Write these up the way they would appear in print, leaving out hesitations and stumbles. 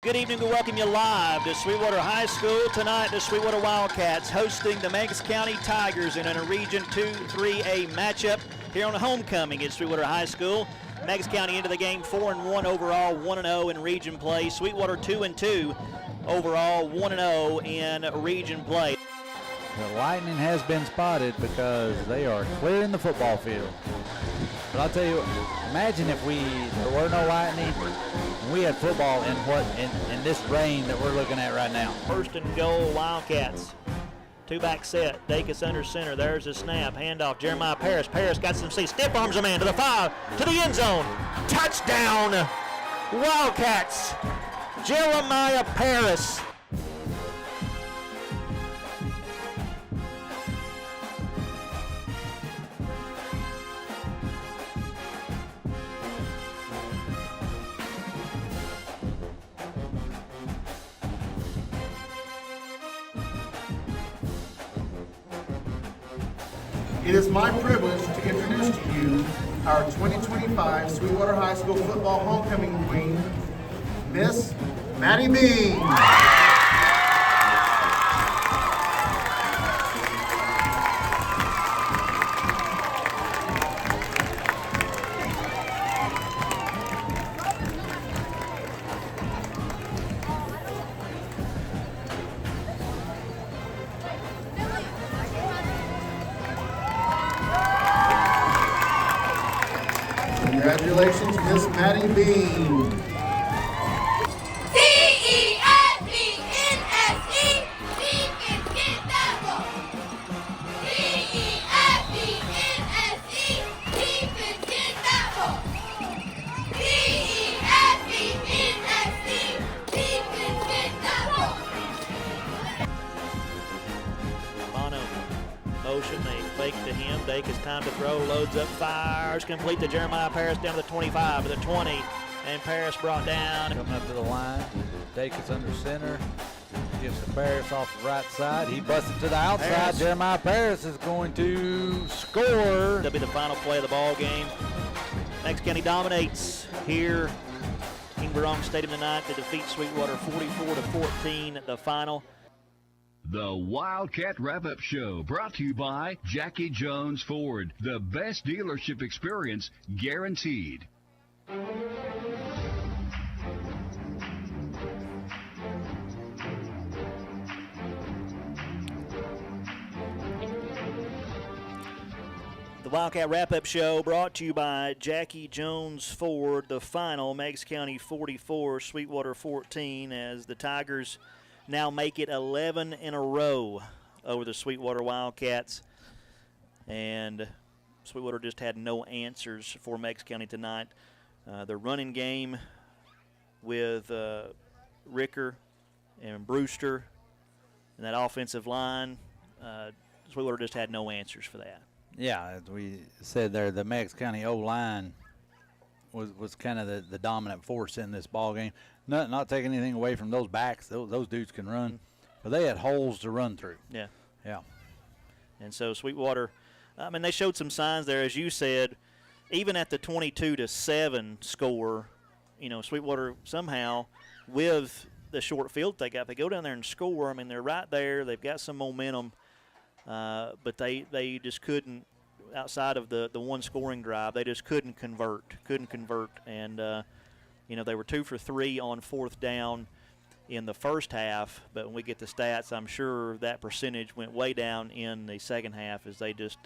Good evening. We welcome you live to Sweetwater High School. Tonight, the Sweetwater Wildcats hosting the Meigs County Tigers in a Region 2-3A matchup here on homecoming at Sweetwater High School. Meigs County into the game 4-1 overall, 1-0 in region play. Sweetwater 2-2 overall, 1-0 in region play. The lightning has been spotted because they are clearing the football field. But I'll tell you, imagine if there were no lightning and we had football in this rain that we're looking at right now. First and goal, Wildcats. Two-back set, Dacus under center. There's a snap, handoff, Jeremiah Paris. Paris got some seat, stiff arms a man to the 5, to the end zone. Touchdown, Wildcats. Jeremiah Paris. It is my privilege to introduce to you our 2025 Sweetwater High School football homecoming queen, Miss Madi Bean. Congratulations, Miss Madi Bean. Motion, they fake to him. Dacus time to throw, loads up, fires, complete to Jeremiah Paris down to the 25, to the 20, and Paris brought down. Coming up to the line, Dacus under center, gives to Paris off the right side. He busts it to the outside. Paris. Jeremiah Paris is going to score. That'll be the final play of the ball game. Meigs County dominates here. King Barong Stadium tonight to defeat Sweetwater 44-14 at the final. The Wildcat Wrap-Up Show, brought to you by Jackie Jones Ford. The best dealership experience guaranteed. The Wildcat Wrap-Up Show brought to you by Jackie Jones Ford. The final, Meigs County 44, Sweetwater 14, as the Tigers now make it 11 in a row over the Sweetwater Wildcats. And Sweetwater just had no answers for Meigs County tonight. The running game with Ricker and Brewster and that offensive line, Sweetwater just had no answers for that. Yeah, as we said there, the Meigs County O-line was kind of the dominant force in this ball game. Not taking anything away from those backs. Those dudes can run. But they had holes to run through. Yeah. Yeah. And so Sweetwater, I mean, they showed some signs there, as you said, even at the 22-7 score, you know, Sweetwater somehow, with the short field they got, they go down there and score. I mean, they're right there. They've got some momentum, but they just couldn't, outside of the one scoring drive, they just couldn't convert. And, you know, they were 2 for 3 on fourth down in the first half, but when we get the stats, I'm sure that percentage went way down in the second half as they just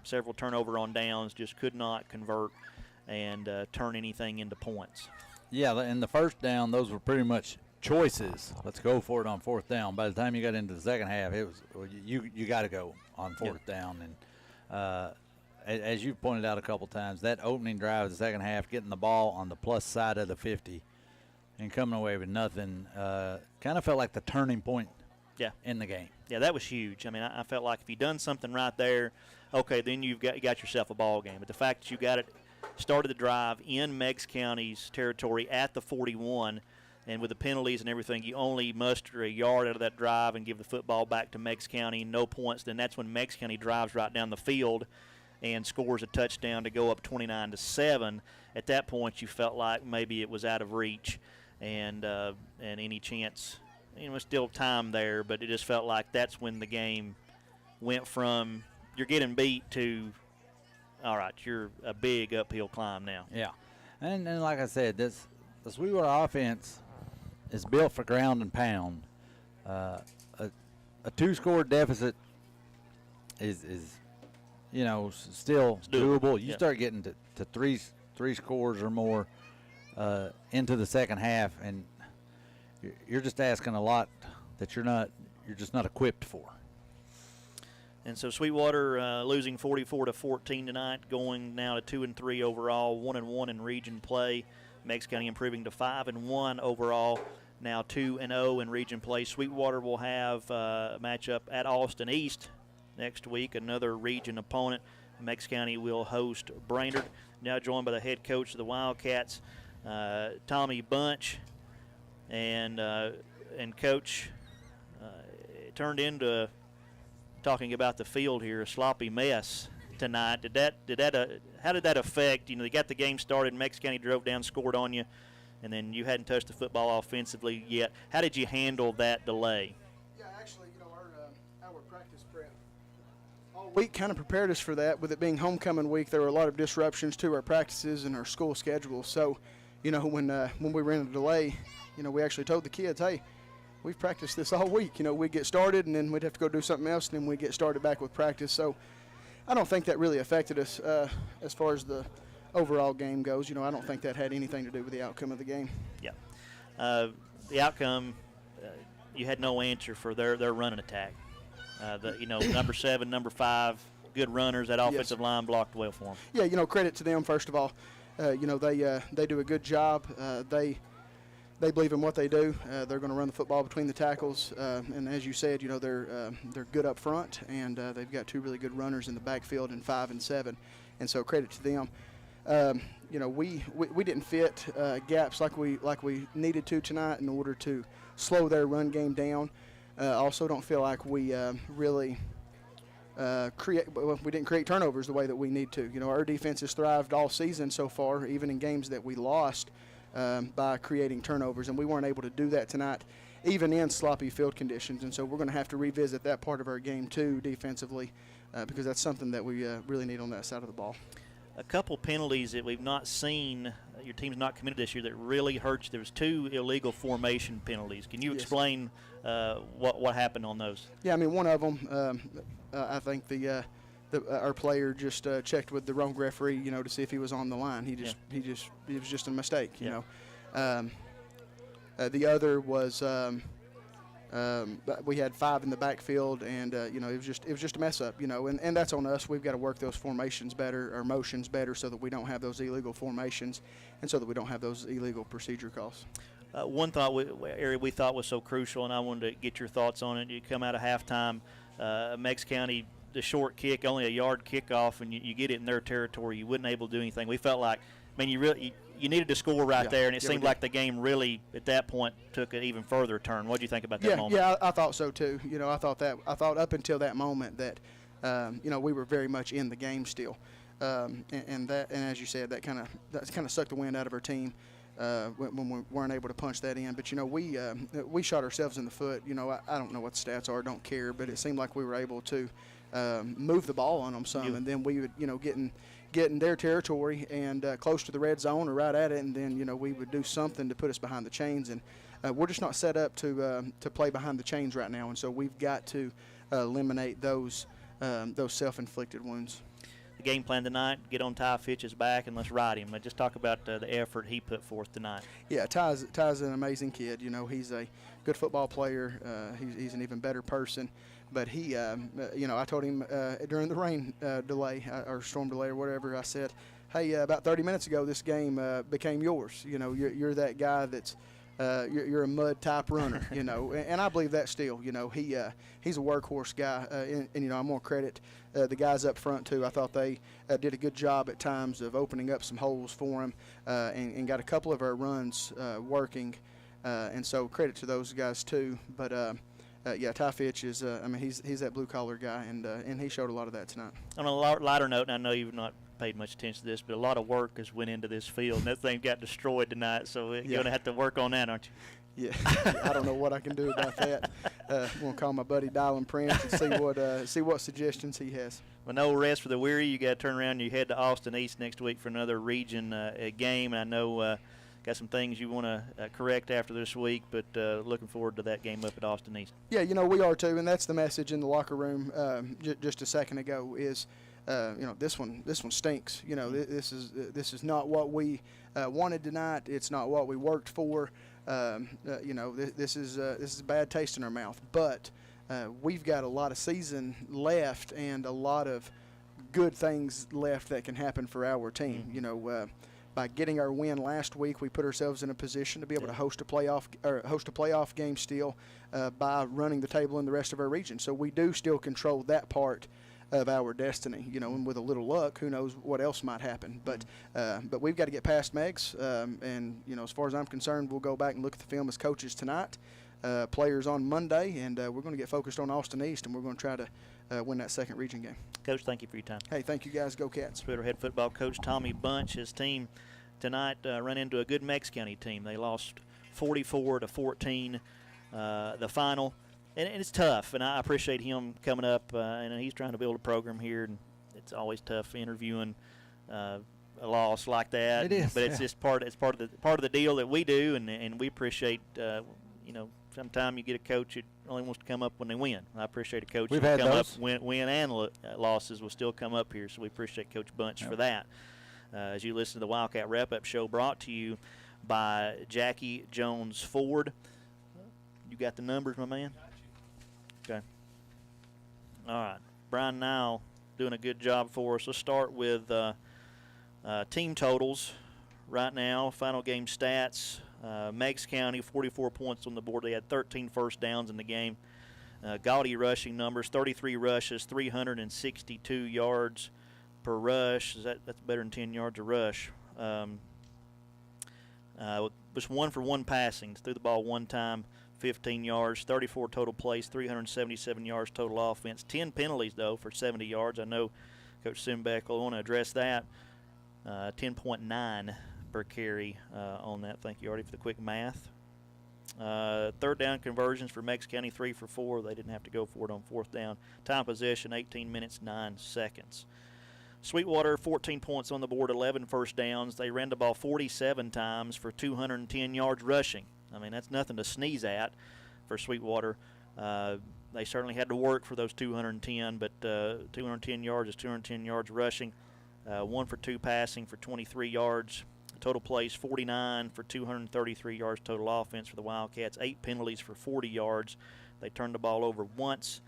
several turnover on downs, just could not convert and turn anything into points. Yeah, in the first down, those were pretty much choices. Let's go for it on fourth down. By the time you got into the second half, it was you got to go on fourth down. And as you pointed out a couple times, that opening drive of the second half, getting the ball on the plus side of the 50 and coming away with nothing, kind of felt like the turning point in the game. Yeah, that was huge. I mean, I felt like if you done something right there, okay, then you got yourself a ball game. But the fact that you got it, started the drive in Meigs County's territory at the 41, and with the penalties and everything, you only muster a yard out of that drive and give the football back to Meigs County, no points. Then that's when Meigs County drives right down the field and scores a touchdown to go up 29-7. At that point, you felt like maybe it was out of reach. and any chance, still time there, but it just felt like that's when the game went from you're getting beat to, all right, you're a big uphill climb now. Yeah, and like I said, the Sweetwater offense is built for ground and pound. A 2-score deficit is still doable. You start getting to three scores or more into the second half, and you're just asking a lot that you're just not equipped for. And so Sweetwater losing 44-14 tonight, going now to 2-3 overall, 1-1 in region play. Meigs County improving to 5-1 overall, now 2-0 in region play. Sweetwater will have a matchup at Austin East next week, another region opponent. Meigs County will host Brainerd. Now joined by the head coach of the Wildcats, Tommy Bunch, and coach. It turned into talking about the field here, a sloppy mess tonight. How did that affect? They got the game started. Meigs County drove down, scored on you, and then you hadn't touched the football offensively yet. How did you handle that delay? Yeah, actually, our practice prep all week kind of prepared us for that. With it being homecoming week, there were a lot of disruptions to our practices and our school schedule. So, when we ran a delay, we actually told the kids, hey, we've practiced this all week. We'd get started, and then we'd have to go do something else, and then we'd get started back with practice. So I don't think that really affected us as far as the overall game goes. I don't think that had anything to do with the outcome of the game. Yeah. The outcome, you had no answer for their running attack. Number 7, number 5, good runners. That offensive line blocked well for them. Yeah, credit to them, first of all. They do a good job. They believe in what they do. They're going to run the football between the tackles, and as you said, they're good up front, and they've got 2 really good runners in the backfield in 5 and 7, and so credit to them. We didn't fit gaps like we needed to tonight in order to slow their run game down. Also, don't feel like we really we didn't create turnovers the way that we need to. Our defense has thrived all season so far, even in games that we lost. By creating turnovers, and we weren't able to do that tonight, even in sloppy field conditions. And so we're going to have to revisit that part of our game too, defensively, because that's something that we really need on that side of the ball. A couple penalties that we've not seen, your team's not committed this year, that really hurts. There was 2 illegal formation penalties. Can you explain what happened on those? Yeah, one of them, I think our player just checked with the wrong referee, to see if he was on the line. It was just a mistake, The other was we had 5 in the backfield, and it was just a mess up, and that's on us. We've got to work those formations better, or motions better, so that we don't have those illegal formations, and so that we don't have those illegal procedure calls. One area we thought was so crucial, and I wanted to get your thoughts on it. You come out of halftime, Meigs County, the short kick, only a yard kickoff, and you get it in their territory. You wouldn't able to do anything. We felt like, you needed to score right there, and it seemed like the game really, at that point, took an even further turn. What do you think about that moment? Yeah, I thought so too. I thought up until that moment that, we were very much in the game still, and as you said, that kind of sucked the wind out of our team when we weren't able to punch that in. But we shot ourselves in the foot. I don't know what the stats are, don't care, but it seemed like we were able to move the ball on them some, and then we would, get in their territory and close to the red zone or right at it, and then we would do something to put us behind the chains, and we're just not set up to play behind the chains right now, and so we've got to eliminate those self-inflicted wounds. The game plan tonight: get on Ty Fitch's back and let's ride him. Just talk about the effort he put forth tonight. Yeah, Ty's an amazing kid. He's a good football player. He's an even better person. But he, I told him during the rain delay or storm delay or whatever, I said, hey, about 30 minutes ago, this game became yours. You're that guy that's you're a mud type runner, and I believe that still. He's a workhorse guy, and I'm going to credit the guys up front too. I thought they did a good job at times of opening up some holes for him, and got a couple of our runs working, and so credit to those guys too. But Ty Fitch is, he's that blue collar guy, and he showed a lot of that tonight. On a lighter note, and I know you've not paid much attention to this, but a lot of work has went into this field, and that thing got destroyed tonight. So you're going to have to work on that, aren't you? Yeah, I don't know what I can do about that. I'm gonna call my buddy Dylan Prince and see what suggestions he has. Well, no rest for the weary. You got to turn around and you head to Austin East next week for another region game. And I know got some things you want to correct after this week, but looking forward to that game up at Austin East. Yeah, we are too, and that's the message in the locker room just a second ago is. This one stinks. This is not what we wanted tonight. It's not what we worked for. This is a bad taste in our mouth. But we've got a lot of season left and a lot of good things left that can happen for our team. By getting our win last week, we put ourselves in a position to be able to host a playoff game still by running the table in the rest of our region. So we do still control that part of our destiny, and with a little luck, who knows what else might happen. But we've got to get past Meigs, and as far as I'm concerned, we'll go back and look at the film as coaches tonight, players on Monday, and we're going to get focused on Austin East, and we're going to try to win that second region game. Coach, thank you for your time. Hey, thank you guys. Go Cats. Sweetwater head football coach Tommy Bunch, his team tonight ran into a good Meigs County team. They lost 44-14 the final. And it's tough, and I appreciate him coming up, and he's trying to build a program here, and it's always tough interviewing a loss like that. It is, but it's just part of the deal that we do, and we appreciate. Sometimes you get a coach that only wants to come up when they win. I appreciate a coach We've that had come those. up win and losses will still come up here. So we appreciate Coach Bunch for that. As you listen to the Wildcat Wrap-Up Show, brought to you by Jackie Jones Ford. You got the numbers, my man? Okay. All right. Bryan now doing a good job for us. Let's start with team totals right now. Final game stats. Meigs County, 44 points on the board. They had 13 first downs in the game. Gaudy rushing numbers, 33 rushes, 362 yards per rush. That's better than 10 yards a rush. Was 1 for 1 passing. Threw the ball one time. 15 yards, 34 total plays, 377 yards total offense. 10 penalties, though, for 70 yards. I know Coach Simbeck will want to address that. 10.9 per carry on that. Thank you, Artie, for the quick math. Third down conversions for Meigs County, 3 for 4. They didn't have to go for it on fourth down. Time possession, 18 minutes, 9 seconds. Sweetwater, 14 points on the board, 11 first downs. They ran the ball 47 times for 210 yards rushing. I mean, that's nothing to sneeze at for Sweetwater. They certainly had to work for those 210, but 210 yards is 210 yards rushing. 1 for 2 passing for 23 yards. Total plays 49 for 233 yards total offense for the Wildcats. 8 penalties for 40 yards. They turned the ball over once.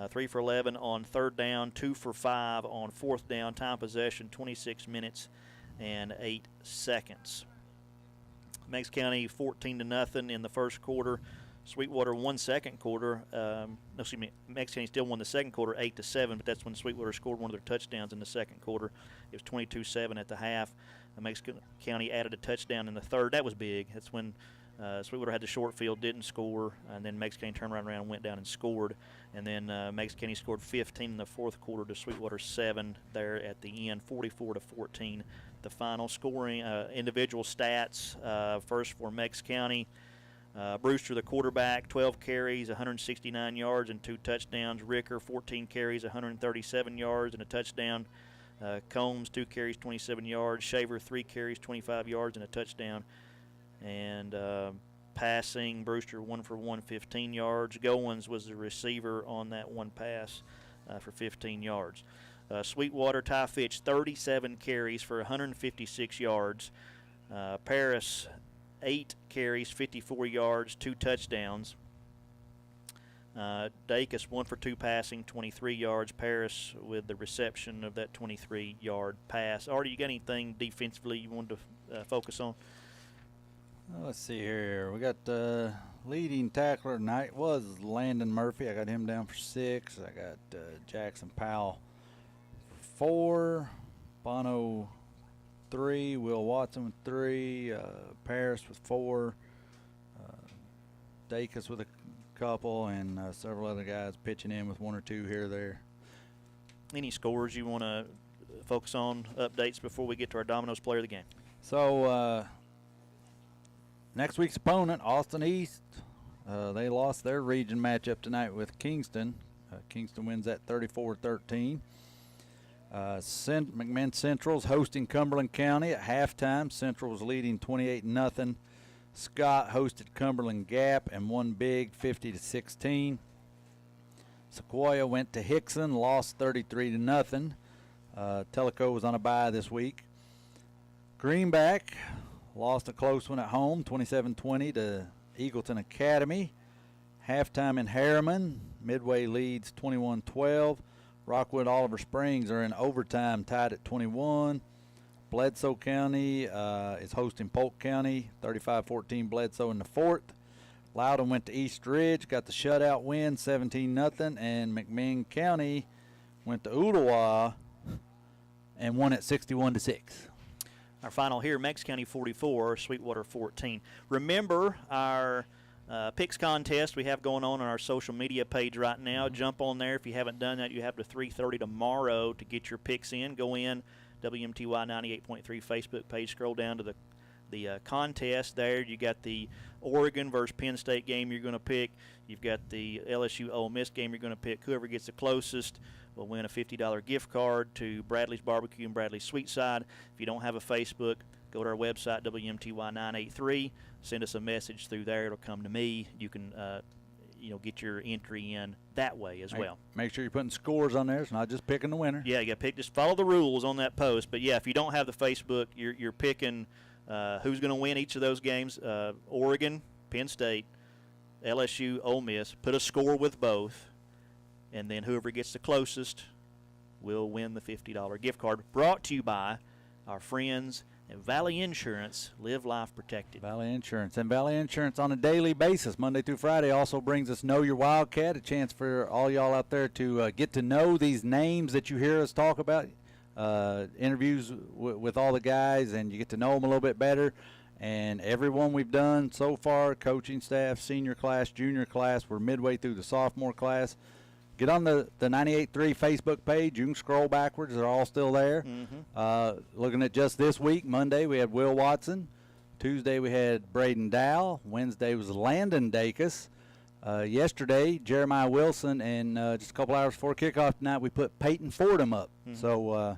3 for 11 on third down, 2 for 5 on fourth down. Time possession 26 minutes and 8 seconds. Meigs County 14-0 in the first quarter. Sweetwater won second quarter. Meigs County still won the second quarter 8-7, but that's when Sweetwater scored one of their touchdowns in the second quarter. It was 22-7 at the half. Meigs County added a touchdown in the third. That was big. That's when Sweetwater had the short field, didn't score, and then Meigs County turned around and went down and scored. And then Meigs County scored 15 in the fourth quarter to Sweetwater 7 there at the end, 44-14. The final scoring individual stats first for Meigs County. Brewster, the quarterback, 12 carries, 169 yards and 2 touchdowns. Ricker, 14 carries, 137 yards and a touchdown. Combs, 2 carries, 27 yards. Shaver, 3 carries, 25 yards and a touchdown. And passing, Brewster 1 for 1, 15 yards. Goins was the receiver on that one pass for 15 yards. Sweetwater, Ty Fitch, 37 carries for 156 yards. Paris, 8 carries, 54 yards, 2 touchdowns. Dacus, 1 for 2 passing, 23 yards. Paris with the reception of that 23-yard pass. Artie, you got anything defensively you wanted to focus on? Let's see here. We got the leading tackler tonight was Landon Murphy. I got him down for 6. I got Jackson Powell for 4. Bono 3. Will Watson with 3. Paris with 4. Dacus with a couple, and several other guys pitching in with 1 or 2 here or there. Any scores you want to focus on updates before we get to our Domino's player of the game. So next week's opponent, Austin East, they lost their region matchup tonight with Kingston. Kingston wins that 34-13. McMinn Central's hosting Cumberland County at halftime. Central was leading 28-0. Scott hosted Cumberland Gap and won big 50-16. Sequoia went to Hickson, lost 33-0. Tellico was on a bye this week. Greenback lost a close one at home, 27-20 to Eagleton Academy. Halftime in Harriman, Midway leads 21-12. Rockwood Oliver Springs are in overtime, tied at 21. Bledsoe County is hosting Polk County, 35-14 Bledsoe in the fourth. Loudon went to East Ridge, got the shutout win, 17-0, and McMinn County went to Ooltewah and won it 61-6. Our final here, Meigs County 44, Sweetwater 14. Remember our picks contest we have going on our social media page right now. Jump on there. If you haven't done that, you have to 3:30 tomorrow to get your picks in. Go in, WMTY 98.3 Facebook page. Scroll down to the contest there. You got the Oregon versus Penn State game you're going to pick. You've got the LSU Ole Miss game you're going to pick. Whoever gets the closest will win a $50 gift card to Bradley's Barbecue and Bradley's Sweetside. If you don't have a Facebook, go to our website, WMTY 983. Send us a message through there. It'll come to me. You can get your entry in that way as well. Make sure you're putting scores on there. It's not just picking the winner. Yeah, you got to pick. Just follow the rules on that post. But, yeah, if you don't have the Facebook, you're picking who's going to win each of those games. Oregon, Penn State, LSU, Ole Miss. Put a score with both. And then whoever gets the closest will win the $50 gift card. Brought to you by our friends at Valley Insurance. Live life protected. Valley Insurance. And Valley Insurance on a daily basis, Monday through Friday, also brings us Know Your Wildcat, a chance for all y'all out there to get to know these names that you hear us talk about. Interviews with all the guys, and you get to know them a little bit better. And everyone we've done so far, coaching staff, senior class, junior class, we're midway through the sophomore class. Get on the 98.3 Facebook page. You can scroll backwards. They're all still there. Looking at just this week, Monday we had Will Watson. Tuesday we had Braden Dow. Wednesday was Landon Dacus. Yesterday, Jeremiah Wilson. And just a couple hours before kickoff tonight, we put Peyton Fordham up. So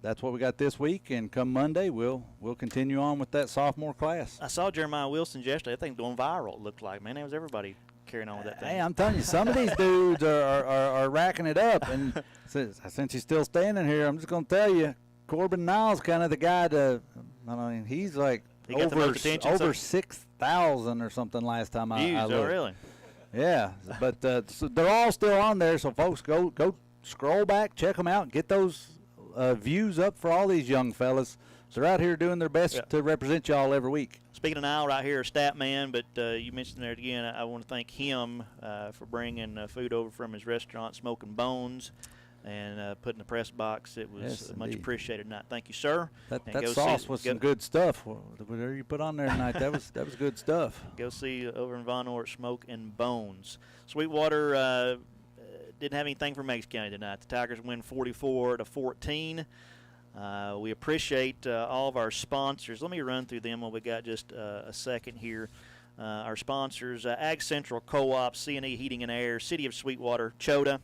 that's what we got this week. And come Monday, we'll continue on with that sophomore class. I saw Jeremiah Wilson yesterday. I think going viral, it looked like. Man, that was everybody carrying on with that thing. Hey, I'm telling you, some of these dudes are racking it up. And since he's still standing here, I'm just going to tell you, Corbin Niles kind of the guy he's like over 6,000 or something last time I looked. Oh, really? Yeah, but so they're all still on there, so folks, go scroll back, check them out, get those views up for all these young fellas. So they're out here doing their best to represent y'all every week. Speaking of Nile right here, stat man, but you mentioned there again, I want to thank him for bringing food over from his restaurant, Smoking Bones, and putting the press box. It was much appreciated tonight. Thank you, sir. That sauce was some good stuff. Whatever you put on there tonight, that was good stuff. Go see over in Von Orr, Smoke and Bones. Sweetwater didn't have anything for Meigs County tonight. The Tigers win 44-14. We appreciate all of our sponsors. Let me run through them while we got just a second here. Our sponsors, Ag Central Co-op, C&E Heating and Air, City of Sweetwater, Chota,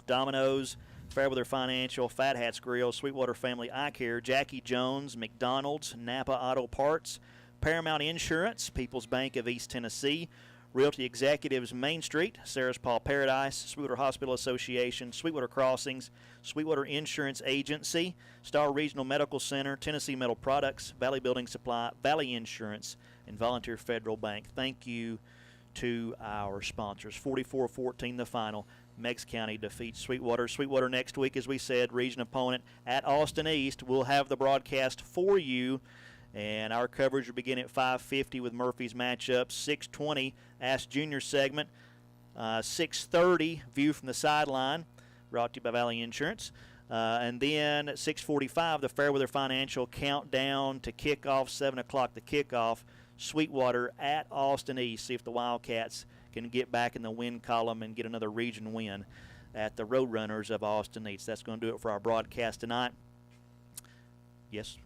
Domino's, Fairweather Financial, Fat Hats Grill, Sweetwater Family Eye Care, Jackie Jones, McDonald's, Napa Auto Parts, Paramount Insurance, People's Bank of East Tennessee, Realty Executives Main Street, Sarah's Paul Paradise, Sweetwater Hospital Association, Sweetwater Crossings, Sweetwater Insurance Agency, Star Regional Medical Center, Tennessee Metal Products, Valley Building Supply, Valley Insurance, and Volunteer Federal Bank. Thank you to our sponsors. 44-14 the final. Meigs County defeats Sweetwater. Sweetwater next week, as we said, region opponent at Austin East. We'll have the broadcast for you. And our coverage will begin at 5:50 with Murphy's matchup. 6:20, Ask Junior segment. 6:30, View from the Sideline, brought to you by Valley Insurance. And then at 6:45, the Fairweather Financial countdown to kickoff, 7 o'clock the kickoff. Sweetwater at Austin East. See if the Wildcats can get back in the win column and get another region win. at the Roadrunners of Austin East. That's going to do it for our broadcast tonight. Yes?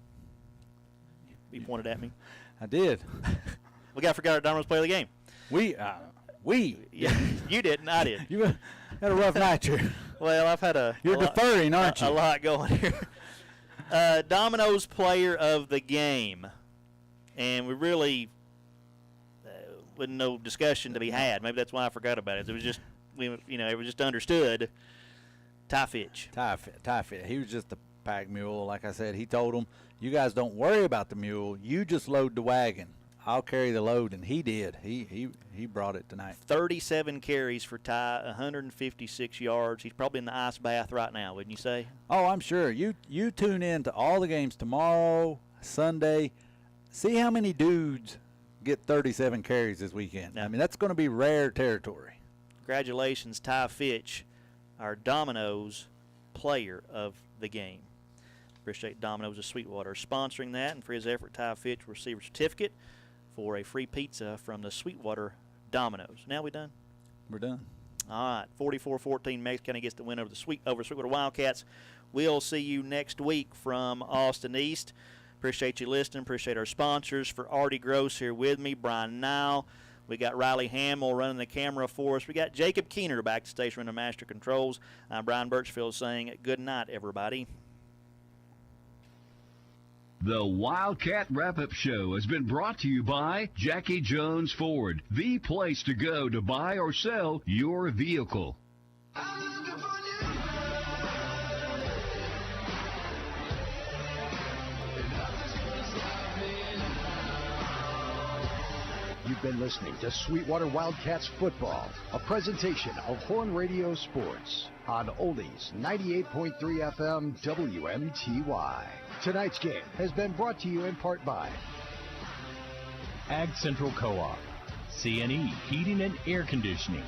You pointed at me. I did. We got to forget our Domino's play of the game. We. Yeah, you didn't. I did. You had a rough night here. Well, I've had You're deferring, aren't you? A lot going here. Domino's player of the game. And we really with no discussion to be had. Maybe that's why I forgot about it. It was just, it was just understood. Ty Fitch. Ty Fitch. He was just a pack mule. Like I said, he told them, you guys don't worry about the mule. You just load the wagon. I'll carry the load, and he did. He brought it tonight. 37 carries for Ty, 156 yards. He's probably in the ice bath right now, wouldn't you say? Oh, I'm sure. You tune in to all the games tomorrow, Sunday. See how many dudes get 37 carries this weekend. I mean, that's going to be rare territory. Congratulations, Ty Fitch, our Domino's player of the game. Appreciate Domino's of Sweetwater sponsoring that, and for his effort, Ty Fitch will receive a certificate for a free pizza from the Sweetwater Domino's. Now we done? We're done. All right, 44-14, Meigs County gets the win over the Sweetwater Wildcats. We'll see you next week from Austin East. Appreciate you listening. Appreciate our sponsors. For Artie Gross here with me, Bryan Nile. We got Riley Hamill running the camera for us. We got Jacob Keener back to station running the master controls. I'm Brian Burchfield saying good night, everybody. The Wildcat Wrap-Up Show has been brought to you by Jackie Jones Ford, the place to go to buy or sell your vehicle. You've been listening to Sweetwater Wildcats Football, a presentation of Horn Radio Sports on Oldies 98.3 FM WMTY. Tonight's game has been brought to you in part by Ag Central Co-op, C&E Heating and Air Conditioning,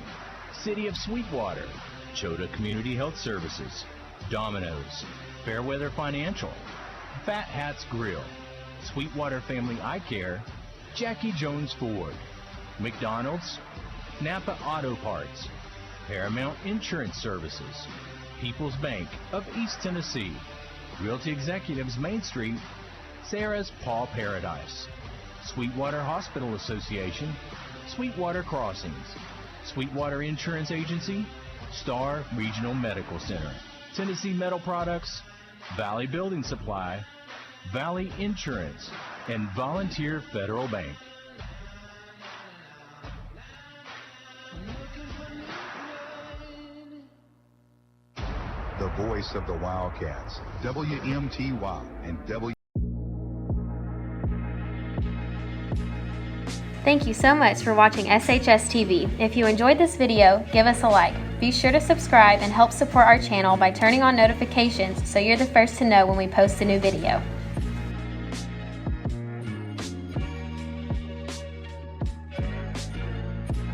City of Sweetwater, Chota Community Health Services, Domino's, Fairweather Financial, Fat Hats Grill, Sweetwater Family Eye Care, Jackie Jones Ford, McDonald's, Napa Auto Parts, Paramount Insurance Services, People's Bank of East Tennessee, Realty Executives Main Street, Sarah's Paw Paradise, Sweetwater Hospital Association, Sweetwater Crossings, Sweetwater Insurance Agency, Star Regional Medical Center, Tennessee Metal Products, Valley Building Supply, Valley Insurance, and Volunteer Federal Bank. The voice of the Wildcats, WMTY and Thank you so much for watching SHS TV. If you enjoyed this video, give us a like. Be sure to subscribe and help support our channel by turning on notifications so you're the first to know when we post a new video.